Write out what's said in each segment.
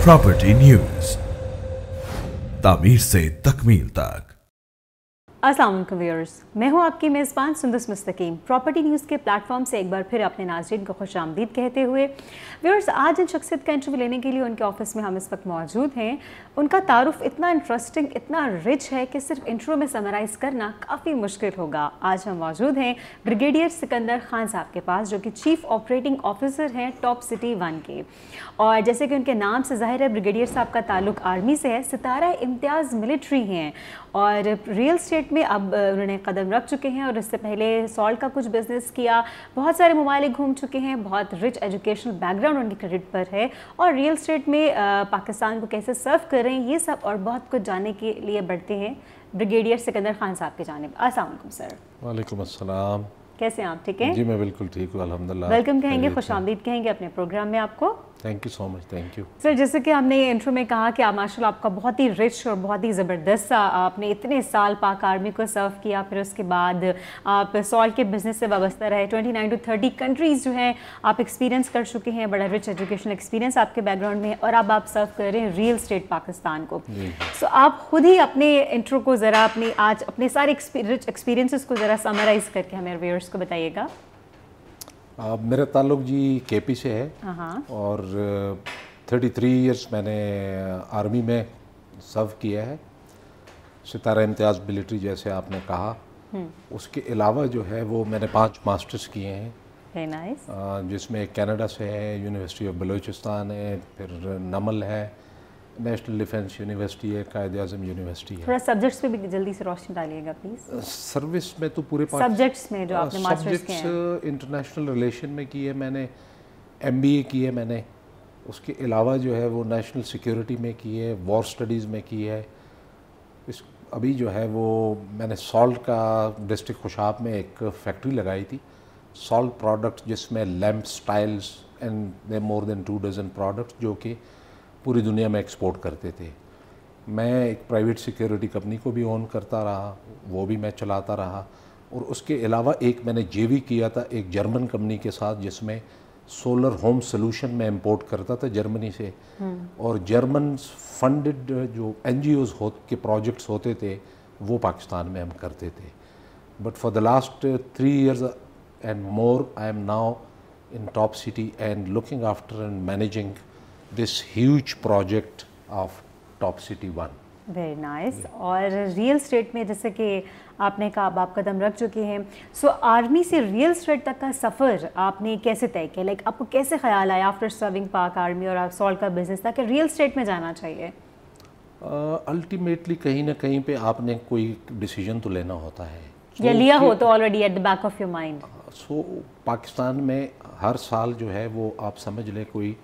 Property news, तामीर से तकमील तक। अस्सलाम वालेकुम व्यूअर्स, मैं हूं आपकी मेज़बान सुंदस मुस्तकीम। प्रॉपर्टी न्यूज़ के प्लेटफॉर्म से एक बार फिर अपने नाज़रीन को खुशामदीद कहते हुए व्यूअर्स, आज जिन शख्सियत का इंटरव्यू लेने के लिए उनके ऑफिस में हम इस वक्त मौजूद हैं, उनका तारुफ इतना इंटरेस्टिंग, इतना रिच है कि सिर्फ इंट्रो में समराइज़ करना काफ़ी मुश्किल होगा। आज हम मौजूद हैं ब्रिगेडियर सिकंदर खान साहब के पास, जो कि चीफ ऑपरेटिंग ऑफिसर हैं टॉप सिटी 1 के। और जैसे कि उनके नाम से ज़ाहिर है, ब्रिगेडियर साहब का ताल्लुक आर्मी से है, सितारा इम्तियाज़ मिलिट्री हैं और रियल स्टेट में अब उन्होंने कदम रख चुके हैं। और इससे पहले सॉल्ट का कुछ बिजनेस किया, बहुत सारे ममालिक घूम चुके हैं, बहुत रिच एजुकेशनल बैकग्राउंड उनके क्रेडिट पर है और रियल स्टेट में पाकिस्तान को कैसे सर्व कर रहे हैं, ये सब और बहुत कुछ जानने के लिए बढ़ते हैं ब्रिगेडियर सिकंदर खान साहब की जानिब। अस्सलाम वालेकुम सर। वालेकुम अस्सलाम। कैसे हैं आप? ठीक हैं जी, मैं बिल्कुल ठीक हूँ अल्हम्दुलिल्लाह। वेलकम कहेंगे, खुशामदीद कहेंगे अपने प्रोग्राम में आपको। Thank you so much. Thank you sir. जैसे कि हमने ये इंट्रो में कहा कि आप माशाल्लाह आपका बहुत ही रिच और बहुत ही ज़बरदस्त सा, आपने इतने साल पाक आर्मी को सर्व किया, फिर उसके बाद आप सॉल्ट के बिज़नेस से वाबस्ता रहे, 29 to 30 कंट्रीज़ जो हैं आप एक्सपीरियंस कर चुके हैं, बड़ा रिच एजुकेशनल एक्सपीरियंस आपके बैकग्राउंड में है और अब आप सर्व कर रहे हैं रियल स्टेट पाकिस्तान को। सो आप खुद ही अपने इंट्रो को ज़रा अपने सारे रिच एक्सपीरियंसेस को ज़रा समराइज़ करके हमें व्यूअर्स को बताइएगा। मेरा ताल्लुक जी केपी से है और 33 इयर्स मैंने आर्मी में सर्व किया है, सितारा इम्तियाज़ मिलिट्री जैसे आपने कहा। उसके अलावा जो है वो मैंने 5 मास्टर्स किए हैं। Very nice. जिसमें कनाडा से है, यूनिवर्सिटी ऑफ बलूचिस्तान है, फिर नमल है, नेशनल डिफेंस यूनिवर्सिटी है, कायद आज़म यूनिवर्सिटी है। थोड़ा सब्जेक्ट्स पे भी जल्दी से रोशनी डालिएगा प्लीज़। सर्विस में तो पूरे सब्जेक्ट्स में जो आपने मास्टर्स किए हैं। इंटरनेशनल रिलेशन में की है मैंने, MBA की है मैंने। उसके अलावा जो है वो नेशनल सिक्योरिटी में की है, वॉर स्टडीज़ में की है। अभी जो है वो मैंने सॉल्ट का डिस्ट्रिक्ट खुशाब में एक फैक्ट्री लगाई थी, सॉल्ट प्रोडक्ट्स, जिसमें lamps, tiles and they more than 2 dozen products जो कि पूरी दुनिया में एक्सपोर्ट करते थे। मैं एक प्राइवेट सिक्योरिटी कंपनी को भी ओन करता रहा, वो भी मैं चलाता रहा। और उसके अलावा एक मैंने JV किया था एक जर्मन कंपनी के साथ, जिसमें सोलर होम सोल्यूशन में इंपोर्ट करता था जर्मनी से। और जर्मन फंडेड जो NGOs के प्रोजेक्ट्स होते थे वो पाकिस्तान में हम करते थे। But for the last 3 years and more I am now in top city and looking after and managing this huge project of Top City 1. Very nice. और रियल स्टेट में जैसे कि आपने कहा अब आप कदम रख चुके हैं, सो आर्मी से रियल स्टेट तक का सफ़र आपने कैसे तय किया? लाइक आपको कैसे ख्याल आया आफ्टर सर्विंग पाक आर्मी और आप सॉल्ट का बिजनेस था कि रियल स्टेट में जाना चाहिए? अल्टीमेटली कहीं ना कहीं पे आपने कोई डिसीजन तो लेना होता है, या लिया हो तो already at the back of your mind. So Pakistan में हर साल जो है वो आप समझ लें कोई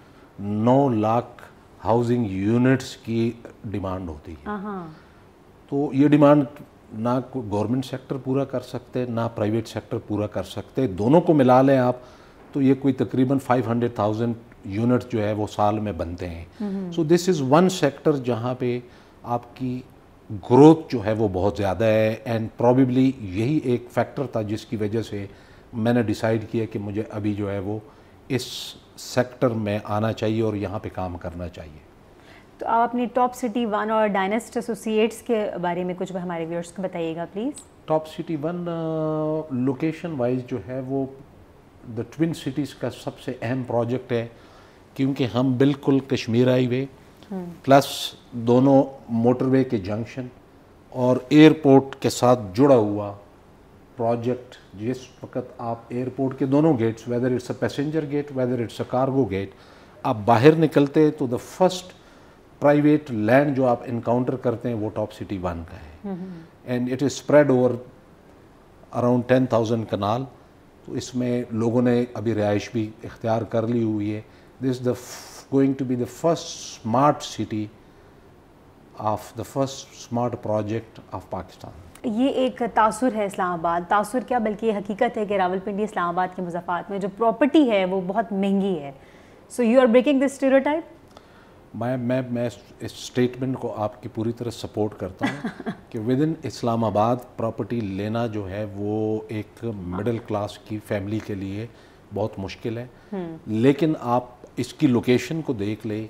9 लाख हाउसिंग यूनिट्स की डिमांड होती है। तो ये डिमांड ना गवर्नमेंट सेक्टर पूरा कर सकते, ना प्राइवेट सेक्टर पूरा कर सकते, दोनों को मिला लें आप तो ये कोई तकरीबन 500,000 यूनिट जो है वो साल में बनते हैं। So this is one sector जहाँ पे आपकी ग्रोथ जो है वो बहुत ज़्यादा है। एंड प्रॉबेबली यही एक फैक्टर था जिसकी वजह से मैंने डिसाइड किया कि मुझे अभी जो है वो इस सेक्टर में आना चाहिए और यहाँ पे काम करना चाहिए। तो आप अपनी टॉप सिटी 1 और डायनेस्ट एसोसिएट्स के बारे में कुछ हमारे व्यूअर्स को बताइएगा please. Top city 1 location wise जो है वो द ट्विन सिटीज़ का सबसे अहम प्रोजेक्ट है, क्योंकि हम बिल्कुल कश्मीर हाईवे प्लस दोनों मोटरवे के जंक्शन और एयरपोर्ट के साथ जुड़ा हुआ प्रोजेक्ट। जिस वक्त आप एयरपोर्ट के दोनों gates, whether it's a passenger gate, whether it's a cargo gate, आप बाहर निकलते तो द फर्स्ट प्राइवेट लैंड जो आप इनकाउंटर करते हैं वो टॉप सिटी 1 का है। And it is spread over around 10,000 कनाल। तो इसमें लोगों ने अभी रिहाइश भी इख्तियार कर ली हुई है। This the going to be the first smart city of the first smart project of Pakistan. ये एक तासुर है इस्लामाबाद, तासुर क्या बल्कि ये हकीकत है कि रावलपिंडी इस्लामाबाद के मुज़ाफ़ात में जो प्रॉपर्टी है वो बहुत महंगी है। So you are breaking this stereotype. मैं इस स्टेटमेंट को आपकी पूरी तरह सपोर्ट करता हूँ कि विद इन इस्लामाबाद प्रॉपर्टी लेना जो है वो एक मिडिल क्लास की फैमिली के लिए बहुत मुश्किल है। लेकिन आप इसकी लोकेशन को देख ले,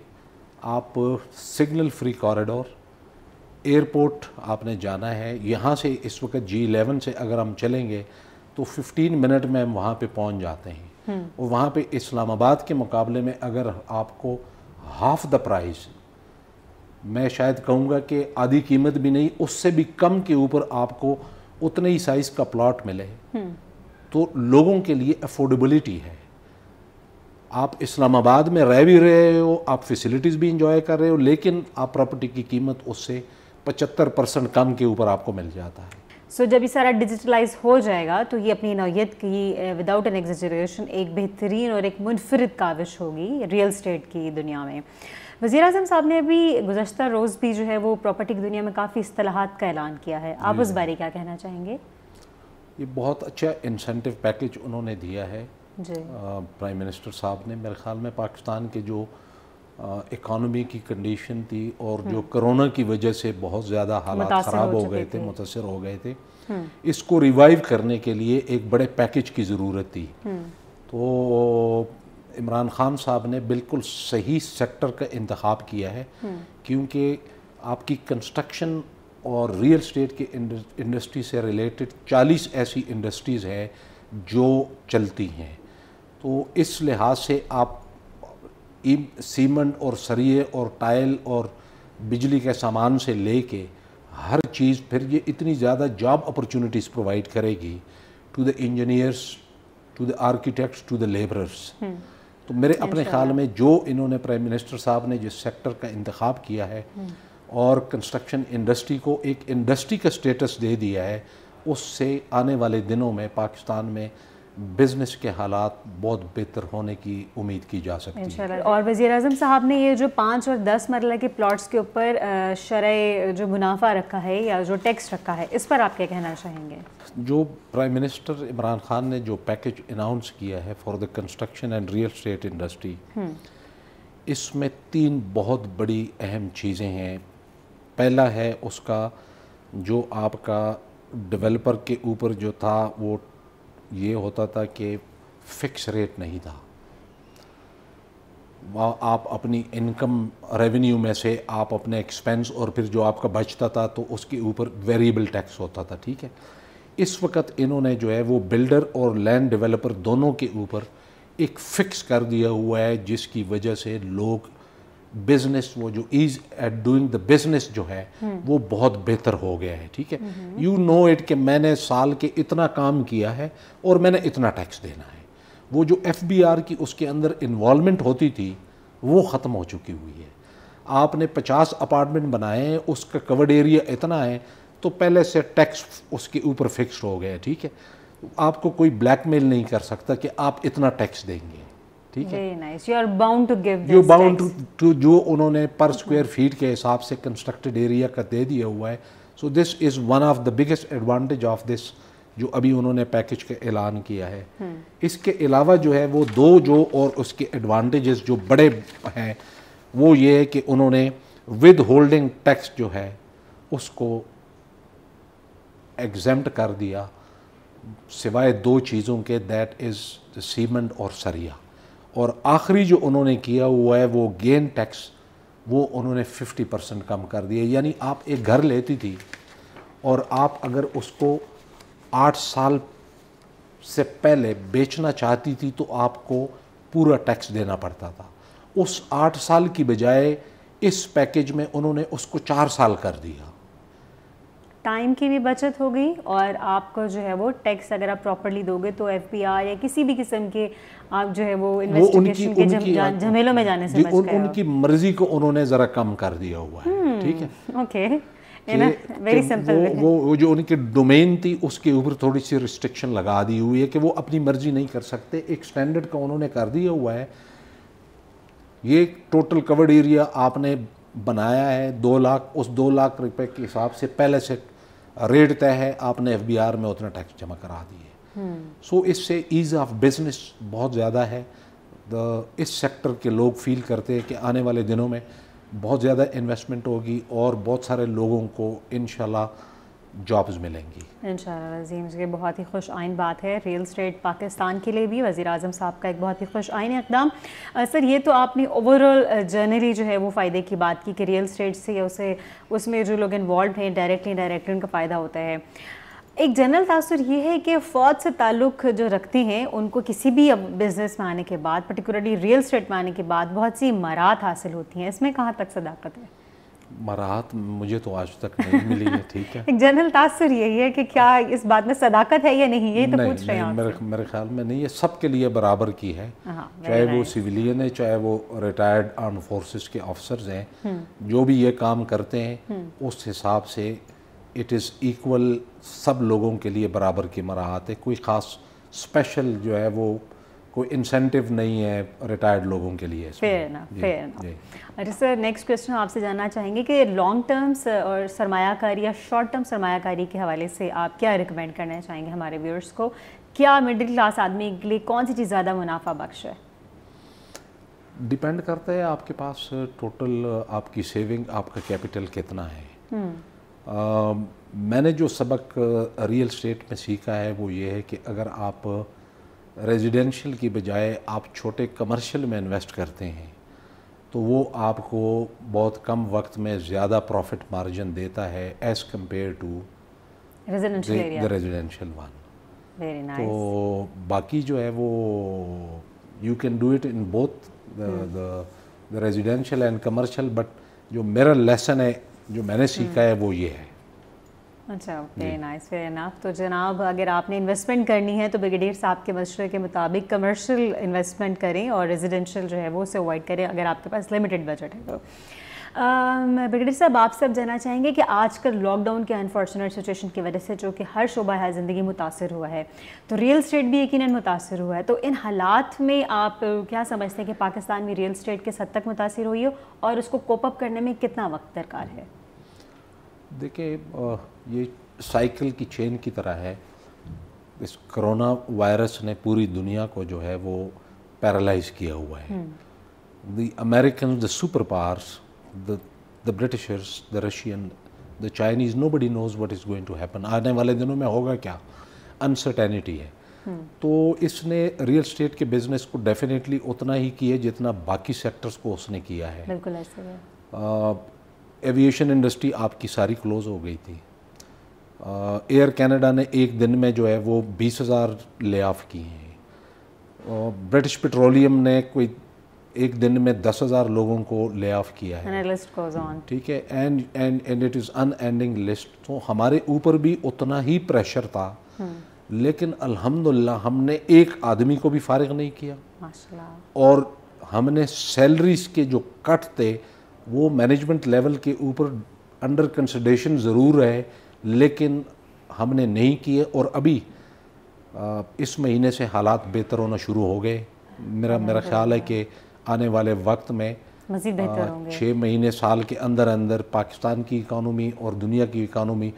آپ سگنل فری کوریڈور، ایئرپورٹ آپ نے جانا ہے، یہاں سے اس وقت G11 سے اگر ہم چلیں گے تو 15 منٹ میں ہم وہاں پہ پہنچ جاتے ہیں، اور وہاں پہ اسلام آباد کے مقابلے میں اگر آپ کو ہاف دا پرائز، میں شاید کہوں گا کہ آدھی قیمت بھی نہیں، اس سے بھی کم کے اوپر آپ کو اتنے ہی سائز کا پلاٹ ملے، تو لوگوں کے لیے افورڈیبلٹی ہے۔ آپ اسلام آباد میں رہ بھی رہے ہو، آپ فیسلٹیز بھی انجوائے کر رہے ہو، لیکن آپ پراپرٹی کی قیمت اس سے 75% کم کے اوپر آپ کو مل جاتا ہے۔ سو جب یہ سارا ڈیجیٹلائز ہو جائے گا تو یہ اپنی نوعیت کی وداؤٹ این ایگزیجریشن ایک بہترین اور ایک منفرد کاوش ہوگی ریئل اسٹیٹ کی دنیا میں۔ وزیر اعظم صاحب نے ابھی گزشتہ روز بھی جو ہے وہ پراپرٹی کی دنیا میں کافی اصطلاحات کا اعلان کیا ہے، آپ اس بارے کیا کہنا چاہیں گے؟ یہ بہت اچھا انسینٹیو پیکج انہوں نے دیا ہے جی، پرائم منسٹر صاحب نے۔ میرے خیال میں پاکستان کے جو اکانومی کی کنڈیشن تھی اور جو کرونا کی وجہ سے بہت زیادہ حالات خراب ہو گئے تھے، متاثر ہو گئے تھے، اس کو ریوائیو کرنے کے لیے ایک بڑے پیکج کی ضرورت تھی۔ تو عمران خان صاحب نے بالکل صحیح سیکٹر کا انتخاب کیا ہے، کیونکہ آپ کی کنسٹرکشن اور ریئل اسٹیٹ کی انڈسٹری سے ریلیٹڈ 40 ایسی انڈسٹریز ہیں جو چلتی ہیں، تو اس لحاظ سے آپ سیمنٹ اور سریے اور ٹائل اور بجلی کے سامان سے لے کے ہر چیز، پھر یہ اتنی زیادہ جاب اپرچونٹیز پرووائڈ کرے گی to the engineers, to the architects, to the labourers. تو میرے اپنے خیال میں جو انہوں نے پرائم منسٹر صاحب نے جس سیکٹر کا انتخاب کیا ہے اور کنسٹرکشن انڈسٹری کو ایک انڈسٹری کا سٹیٹس دے دیا ہے، اس سے آنے والے دنوں میں پاکستان میں بزنس کے حالات بہت بہتر ہونے کی امید کی جا سکتی ہے۔ اور وزیر اعظم صاحب نے یہ جو 5 اور 10 مرلہ کے پلاٹس کے اوپر شرح جو منافع رکھا ہے یا جو ٹیکس رکھا ہے، اس پر آپ کیا کہنا چاہیں گے؟ جو پرائم منسٹر عمران خان نے جو پیکج اناؤنس کیا ہے for the construction and real estate industry, اس میں 3 بہت بڑی اہم چیزیں ہیں۔ پہلا ہے اس کا جو آپ کا ڈیولپر کے اوپر جو تھا وہ یہ ہوتا تھا کہ فکس ریٹ نہیں تھا، آپ اپنی انکم ریونیو میں سے آپ اپنے ایکسپینس اور پھر جو آپ کا بچتا تھا تو اس کے اوپر ویریبل ٹیکس ہوتا تھا، ٹھیک ہے۔ اس وقت انہوں نے جو ہے وہ بلڈر اور لینڈ ڈیولپر دونوں کے اوپر ایک فکس کر دیا ہوا ہے، جس کی وجہ سے لوگ بزنس، وہ جو as it doing the business جو ہے وہ بہت بہتر ہو گیا ہے، ٹھیک ہے۔ یو نو اٹ کہ میں نے سال کے اتنا کام کیا ہے اور میں نے اتنا ٹیکس دینا ہے۔ وہ جو FBR کی اس کے اندر انوالومنٹ ہوتی تھی وہ ختم ہو چکی ہوئی ہے۔ آپ نے 50 اپارٹمنٹ بنائے ہیں، اس کا کورڈ ایریا اتنا ہے تو پہلے سے ٹیکس اس کے اوپر فکسڈ ہو گیا ہے، ٹھیک ہے۔ آپ کو کوئی بلیک میل نہیں کر سکتا کہ آپ اتنا ٹیکس دیں گے، ٹھیک ہے۔ You are bound to give this You bound tax. to جو انہوں نے پر اسکوائر فیٹ کے حساب سے کنسٹرکٹڈ ایریا کا دے دیا ہوا ہے۔ So this is one of the biggest advantage of this جو ابھی انہوں نے پیکج کا اعلان کیا ہے۔ اس کے علاوہ جو ہے وہ 2 جو اور اس کے ایڈوانٹیجز جو بڑے ہیں وہ یہ ہے کہ انہوں نے ود ہولڈنگ ٹیکس جو ہے اس کو ایگزمپٹ کر دیا سوائے 2 چیزوں کے، دیٹ از سیمنٹ اور سریا، اور آخری جو انہوں نے کیا ہوا ہے وہ گین ٹیکس، وہ انہوں نے 50% کم کر دیا۔ یعنی آپ ایک گھر لیتی تھی اور آپ اگر اس کو 8 سال سے پہلے بیچنا چاہتی تھی تو آپ کو پورا ٹیکس دینا پڑتا تھا، اس 8 سال کی بجائے اس پیکج میں انہوں نے اس کو 4 سال کر دیا۔ ٹائم کی بھی بچت ہو گئی اور آپ کو جو ہے وہ ٹیکس اگر آپ پراپرلی دو گے تو FBR یا کسی بھی قسم کے آپ جو ہے وہ انویسٹیگیشن کے جھمیلوں میں جانے سے بچ گئے۔ ان کی مرضی کو انہوں نے ذرا کم کر دیا ہوا ہے، ٹھیک ہے۔ Okay, very simple. وہ جو ان کی ڈومین تھی اس کے اوپر تھوڑی سی ریسٹرکشن لگا دی ہوئی ہے کہ وہ اپنی مرضی نہیں کر سکتے، ایک سٹینڈرڈ کا انہوں نے کر دیا ہوا ہے۔ یہ ٹوٹل کورڈ ایریا آپ نے بنایا ہے 2 لاکھ، اس 2 لاکھ روپے کے حساب سے پہلے سے ریٹ طے ہے، آپ نے FBR میں اتنا ٹیکس جمع کرا دیے۔ سو اس سے ایز آف بزنس بہت زیادہ ہے۔ اس سیکٹر کے لوگ فیل کرتے ہیں کہ آنے والے دنوں میں بہت زیادہ انویسٹمنٹ ہوگی اور بہت سارے لوگوں کو انشاءاللہ जॉब्स मिलेंगी इंशाअल्लाह अज़ीम। ये बहुत ही खुश आइन बात है रियल स्टेट पाकिस्तान के लिए भी। वज़ीर आज़म साहब का एक बहुत ही खुश आइन इक़दाम। सर ये तो आपने ओवरऑल जनरली जो है वो फ़ायदे की बात की कि रियल स्टेट से उसमें जो लोग इन्वॉल्व हैं डायरेक्टली इनडायरेक्टली उनका फ़ायदा होता है। एक जनरल तासुर ये है कि फ़ौज से ताल्लुक़ जो रखते हैं उनको किसी भी बिज़नेस में आने के बाद, पर्टिकुलरली रियल स्टेट में आने के बाद बहुत सी मराहत हासिल होती हैं, इसमें कहाँ तक सदाकत है? मराहत मुझे तो आज तक नहीं मिली है, ठीक है। एक जनरल तासुर यही है कि क्या इस बात में सदाकत है या नहीं, ये तो पूछ रहे हैं। मेरे ख्याल में नहीं है, सबके लिए बराबर की है, चाहे वो सिविलियन है चाहे वो रिटायर्ड आर्म फोर्सेस के ऑफिसर्स हैं, जो भी ये काम करते हैं उस हिसाब से इट इज़ इक्वल, सब लोगों के लिए बराबर की मराहत है। कोई ख़ास स्पेशल जो है वो कोई इंसेंटिव नहीं है रिटायर्ड लोगों के लिए। फेयर ना। अच्छा सर, नेक्स्ट क्वेश्चन आपसे जानना चाहेंगे कि लॉन्ग टर्म्स और सरमायाकारी या शॉर्ट टर्म सरमायाकारी के हवाले से आप क्या रिकमेंड करना चाहेंगे हमारे व्यूअर्स को? क्या मिडिल क्लास आदमी के लिए कौन सी चीज़ ज़्यादा मुनाफा बख्श है? डिपेंड करता है आपके पास टोटल आपकी सेविंग, आपका कैपिटल कितना है। मैंने जो सबक रियल स्टेट में सीखा है वो ये है कि अगर आप रेजिडेंशियल की बजाय आप छोटे कमर्शियल में इन्वेस्ट करते हैं तो वो आपको बहुत कम वक्त में ज़्यादा प्रॉफिट मार्जिन देता है as compare to the residential one. Very nice. तो बाकी जो है वो you can do it in both the residential and commercial, but जो मेरा लेसन है जो मैंने सीखा है वो ये है। अच्छा, वेरी नाइस, वेरी इनफ। तो जनाब अगर आपने इन्वेस्टमेंट करनी है तो ब्रिगेडियर साहब के मशवरे के मुताबिक कमर्शियल इन्वेस्टमेंट करें और रेजिडेंशियल जो है वो उसे अवॉइड करें अगर आपके पास लिमिटेड बजट है तो। ब्रिगेडियर साहब आपसे अब जानना चाहेंगे कि आजकल लॉकडाउन के अनफॉर्चुनेट सिचुएशन की वजह से जो कि हर शोबा है ज़िंदगी मुतासर हुआ है, तो रियल स्टेट भी यकीनन मुतासर हुआ है, तो इन हालात में आप क्या समझते हैं कि पाकिस्तान में रियल स्टेट किस हद तक मुतासर हुई है और उसको कोप अप करने में कितना वक्त दरकार है? देखिए ये साइकिल की चेन की तरह है। इस कोरोना वायरस ने पूरी दुनिया को जो है वो पैरालाइज किया हुआ है। The American, the super powers, the Britishers, the Russian, the Chinese, nobody knows what is going to happen. आने वाले दिनों में होगा क्या, अनसर्टेनिटी है। तो इसने रियल स्टेट के बिजनेस को डेफिनेटली उतना ही किया जितना बाकी सेक्टर्स को उसने किया है। बिल्कुल ऐसे है। एविएशन इंडस्ट्री आपकी सारी क्लोज़ हो गई थी। एयर कनाडा ने एक दिन में जो है वो 20,000 ले ऑफ किए हैं। ब्रिटिश पेट्रोलियम ने कोई एक दिन में 10,000 लोगों को ले ऑफ किया है। ठीक है, and it is unending list. तो हमारे ऊपर भी उतना ही प्रेशर था, लेकिन अल्हम्दुलिल्लाह हमने एक आदमी को भी फारिग नहीं किया माशाल्लाह। और हमने सैलरीज के जो कट थे वो मैनेजमेंट लेवल के ऊपर अंडर कंसिडरेशन ज़रूर है, लेकिन हमने नहीं किए। और अभी इस महीने से हालात बेहतर होना शुरू हो गए। मेरा ख्याल है कि आने वाले वक्त में मज़ीद बेहतर होंगे। 6 महीने साल के अंदर अंदर पाकिस्तान की इकानमी और दुनिया की इकानमी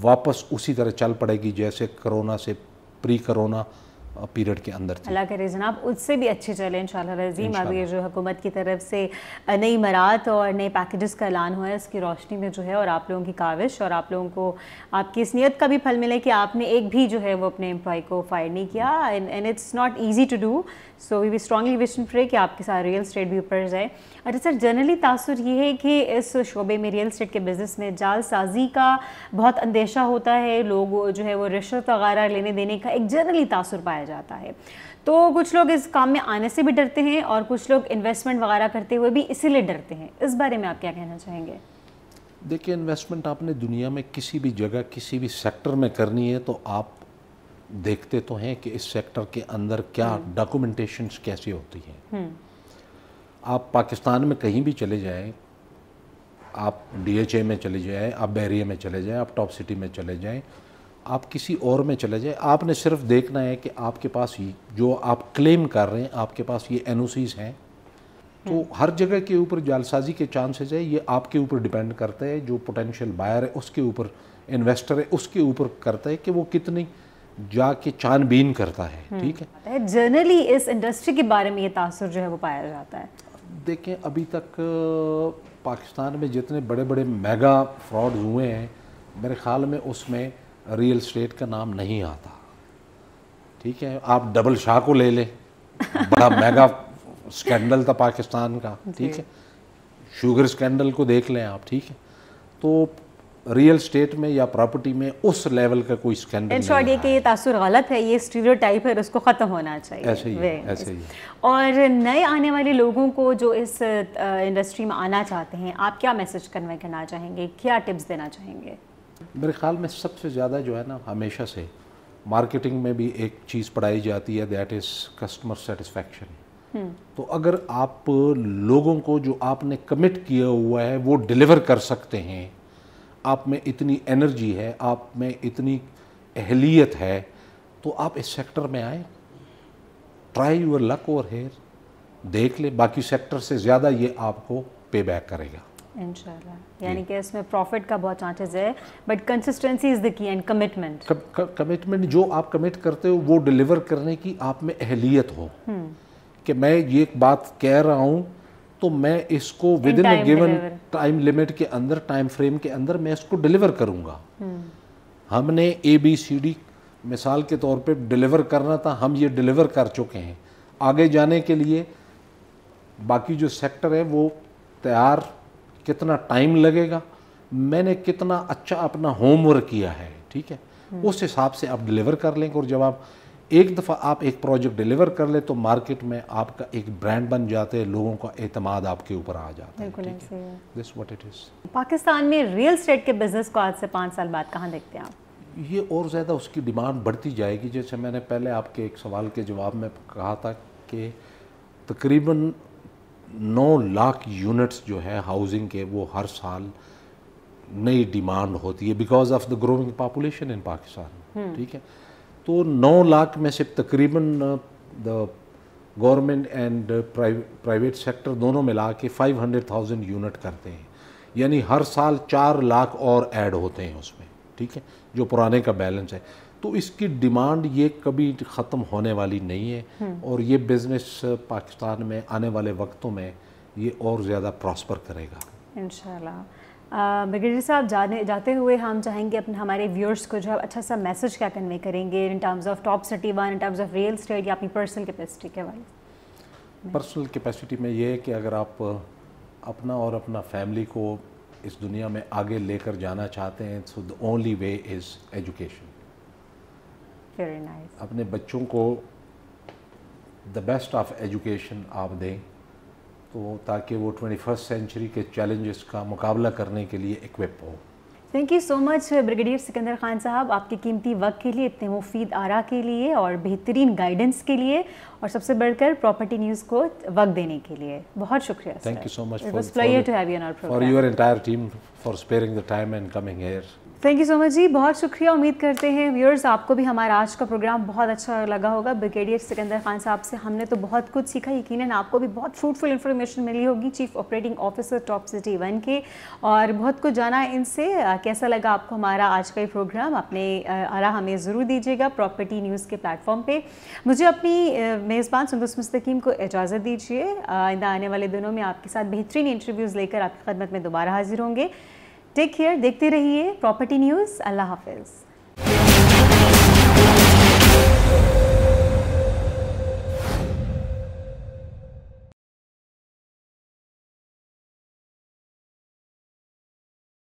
वापस उसी तरह चल पड़ेगी जैसे कोरोना से प्री कोरोना पीरियड के अंदर थी। अल्लाह करे जनाब उससे भी अच्छे चले इंशाल्लाह रज़ीम। अब ये जो हुकूमत की तरफ से नई मराहत और नए पैकेजेस का ऐलान हुआ है, इसकी रोशनी में जो है और आप लोगों की काविश और आप लोगों को आपकी इस नियत का भी फल मिले कि आपने एक भी जो है वो अपने एम्प्लॉय को फायर नहीं किया। And it's not easy to do, so we strongly wish and pray कि आपके साथ रियल स्टेट भी ऊपर जाए। अच्छा सर, जनरली तासुर ये है कि इस शोबे में रियल स्टेट के बिज़नेस में जालसाजी का बहुत अंदेशा होता है, लोग जो है वो रिश्वत वगैरह लेने देने का एक जनरली तासुर पाया जाता है। तो कुछ लोग इस काम में आने से भी डरते हैं और कुछ लोग इन्वेस्टमेंट वगैरह करते हुए भी इसीलिए डरते हैं। इस बारे में आप क्या कहना चाहेंगे? देखिए, इन्वेस्टमेंट आपने दुनिया में किसी भी जगह किसी भी सेक्टर में करनी है तो आप देखते तो हैं कि इस सेक्टर के अंदर क्या डॉक्यूमेंटेशंस कैसी होती हैं। आप पाकिस्तान में कहीं भी चले जाएं, आप DHA में चले जाएं, आप बहरिया में चले जाएं, आप टॉप सिटी में चले जाएं, आप किसी और में चले जाएं, आपने सिर्फ देखना है कि आपके पास जो आप क्लेम कर रहे हैं आपके पास ये NOCs हैं। तो हर जगह के ऊपर जालसाजी के चांसेस है, ये आपके ऊपर डिपेंड करता है, जो पोटेंशियल बायर है उसके ऊपर, इन्वेस्टर है उसके ऊपर करता है कि वो कितनी जाके छानबीन करता है। ठीक है, जनरली इस इंडस्ट्री के बारे में ये तासुर जो है वो पाया जाता है। देखें, अभी तक पाकिस्तान में जितने बड़े बड़े मेगा फ्रॉड हुए हैं میرے خیال میں اس میں ریئل اسٹیٹ کا نام نہیں آتا. ٹھیک ہے, آپ ڈبل شاہ کو لے لیں, بڑا میگا اسکینڈل تھا پاکستان کا. ٹھیک ہے, شوگر اسکینڈل کو دیکھ لیں آپ. ٹھیک ہے, تو ریئل اسٹیٹ میں یا پراپرٹی میں اس لیول کا کوئی اسکینڈل نہیں. ان شارٹ یہ کہ یہ تاثر غلط ہے, یہ اسٹیریوٹائپ ہے, اس کو ختم ہونا چاہیے. ایسے ہی. اور نئے آنے والے لوگوں کو جو اس انڈسٹری میں آنا چاہتے ہیں, آپ کیا میسج کنوے کرنا چاہیں گے, کیا ٹپس دینا چاہیں گے؟ میرے خیال میں سب سے زیادہ جو ہے نا, ہمیشہ سے مارکیٹنگ میں بھی ایک چیز پڑھائی جاتی ہے, دیٹ از کسٹمر سیٹسفیکشن. تو اگر آپ لوگوں کو جو آپ نے کمٹ کیا ہوا ہے وہ ڈیلیور کر سکتے ہیں, آپ میں اتنی انرجی ہے, آپ میں اتنی اہلیت ہے, تو آپ اس سیکٹر میں آئیں, try your luck over here, دیکھ لیں. باقی سیکٹر سے زیادہ یہ آپ کو پے بیک کرے گا انشاءاللہ. یعنی کہ اس میں پروفٹ کا بہت چانسز ہے, بٹ کنسسٹنسی از دی کی اینڈ کمٹمنٹ. کمٹمنٹ جو آپ کمٹ کرتے ہو وہ ڈیلیور کرنے کی آپ میں اہلیت ہو, کہ میں یہ بات کہہ رہا ہوں تو میں اس کو with in a given time limit کے اندر, ٹائم فریم کے اندر میں اس کو ڈیلیور کروں گا. ہم نے ABCD مثال کے طور پہ ڈیلیور کرنا تھا, ہم یہ ڈیلیور کر چکے ہیں. آگے جانے کے لیے باقی جو سیکٹر ہے وہ تیار, کتنا ٹائم لگے گا, میں نے کتنا اچھا اپنا ہوم ورک کیا ہے. ٹھیک ہے, اس حساب سے آپ ڈیلیور کر لیں. اور جب آپ ایک دفعہ آپ ایک پروجیکٹ ڈیلیور کر لیں تو مارکیٹ میں آپ کا ایک برانڈ بن جاتے ہیں, لوگوں کا اعتماد آپ کے اوپر آ جاتا ہے. ٹھیک ہے, this what it is. Pakistan میں ریئل اسٹیٹ کے بزنس کو آج سے 5 سال بعد کہاں دیکھتے ہیں آپ؟ یہ اور زیادہ اس کی ڈیمانڈ بڑھتی جائے گی. جیسے میں نے پہلے آپ کے ایک سوال کے جواب میں کہا تھا کہ تقریباً 9 لاکھ یونٹس جو ہے ہاؤسنگ کے, وہ ہر سال نئی ڈیمانڈ ہوتی ہے because of the growing population in Pakistan. ٹھیک ہے, تو 9 لاکھ میں سے تقریباً the government and private sector دونوں ملا کے 500,000 یونٹ کرتے ہیں. یعنی ہر سال 4 لاکھ اور ایڈ ہوتے ہیں اس میں. ٹھیک ہے, جو پرانے کا بیلنس ہے. تو اس کی ڈیمانڈ یہ کبھی ختم ہونے والی نہیں ہے, اور یہ بزنس پاکستان میں آنے والے وقتوں میں یہ اور زیادہ پراسپر کرے گا انشاءاللہ. بریگیڈیئر صاحب, جاتے ہوئے ہم چاہیں گے اپنے ہمارے ویورز کو جو ہے اچھا سا میسج کیا کنوے کریں گے in terms of top city one, in terms of real estate, یا اپنی پرسنل کیپیسٹی کے حوالے سے؟ پرسنل کیپیسٹی میں یہ ہے کہ اگر آپ اپنا اور اپنا فیملی کو اس دنیا میں آگے لے کر جانا چاہتے ہیں, so the only way is education. Very nice. اپنے بچوں کو دا بیسٹ آف ایجوکیشن آپ دیں, تو تاکہ وہ 21st سینچری کے چیلنجز کا مقابلہ کرنے کے لیے اکوپ ہو. Thank you so much brigadier Sikandar Khan صاحب, آپ کے قیمتی وقت کے لیے, اتنے مفید آراء کے لیے, اور بہترین گائیڈنس کے لیے, اور سب سے بڑھ کر پراپرٹی نیوز کو وقت دینے کے لیے. بہت شکریہ. Thank you so much for your entire team for sparing the time and coming here. Thank you so much ji, بہت شکریہ. امید کرتے ہیں ویورز آپ کو بھی ہمارا آج کا پروگرام بہت اچھا لگا ہوگا. بریگیڈیئر سکندر خان صاحب سے ہم نے تو بہت کچھ سیکھا, یقیناً آپ کو بھی بہت فروٹفل انفارمیشن ملی ہوگی, chief operating officer top city one کے, اور بہت کچھ جانا ان سے. کیسا لگا آپ کو ہمارا آج کا یہ پروگرام؟ اپنے آراء ہمیں ضرور دیجیے گا پراپرٹی نیوز کے پلیٹ فارم پہ. مجھے اپنی میزبان سندس مستقیم کو اجازت دیجیے. آئندہ آنے والے دنوں میں آپ کے ساتھ بہترین انٹرویوز لے کر آپ کی خدمت میں دوبارہ حاضر ہوں گے. ٹیک کیئر, دیکھتے رہیے پراپرٹی نیوز. اللہ حافظ.